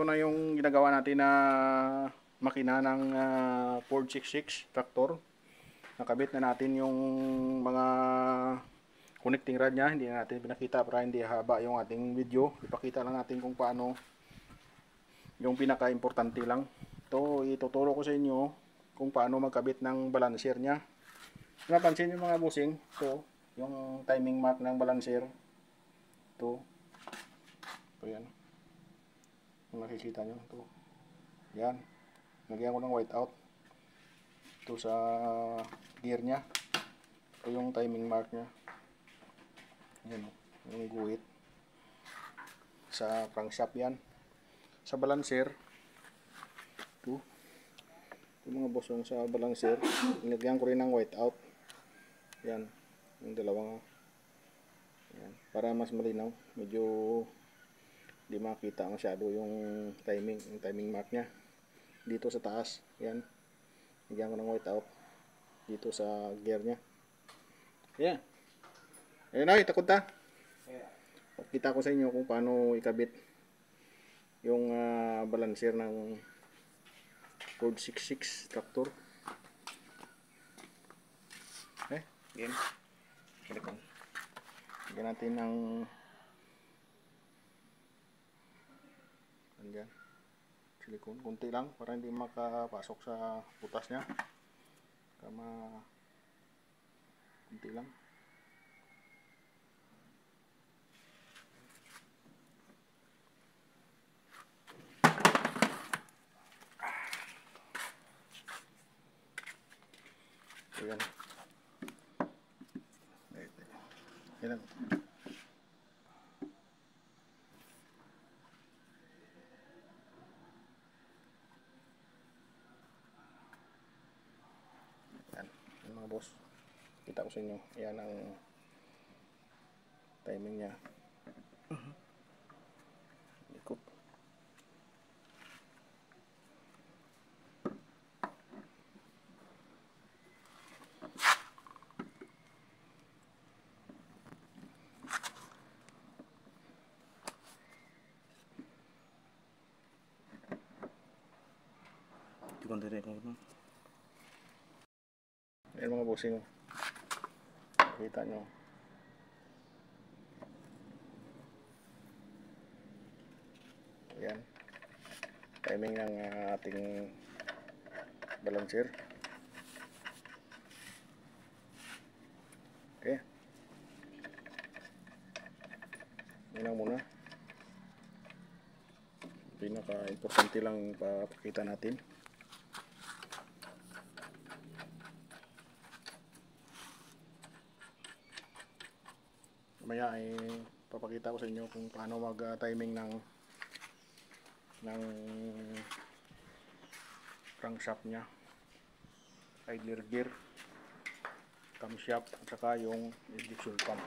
ito na yung ginagawa natin na makina ng Ford 66 tractor. Nakabit na natin yung mga connecting rod nya. Hindi na natin pinakita para hindi haba yung ating video. Ipakita lang natin kung paano yung pinaka-importante lang. Ito, ituturo ko sa inyo kung paano magkabit ng balancer nya. Napansin nyo mga busing, ito, yung timing mark ng balancer. Ito yan. Kung nakikita nyo, ito. Yan. Nagyan ko ng white out. Ito sa gear nya. Ito yung timing mark nya. Yan, yung guhit. Sa crankshaft yan. Sa balancer, ito mga boss, yung sa balancer, nilagyan ko rin ng white out. Yan, yung dalawang yan, para mas malinaw. Medyo di makita masyado yung timing mark nya. Dito sa taas, yan, nilagyan ko ng white out dito sa gear nya. Yan. Ayun na, itakot ta. Kita ko sa inyo kung paano ikabit yung balancer ng Ford 66 tractor. Okay, game. Silikon. Lagyan natin ng andyan, silikon. Kunti lang para hindi makapasok sa butas nya. Kunti lang. Ayan. Ayan. Ayan. Ayan mga boss. Kita ko sa inyo. Ayan ang timing nya. Ikot. Ayan mga bossing, kita nyo. Ayan, timing ng ating balancer. Okay, yun lang muna. Pinaka-importante lang papakita natin. Mamaya ay papakita ko sa inyo kung paano mag-timing ng crankshaft nya, idler gear, camshaft, at saka yung injection pump.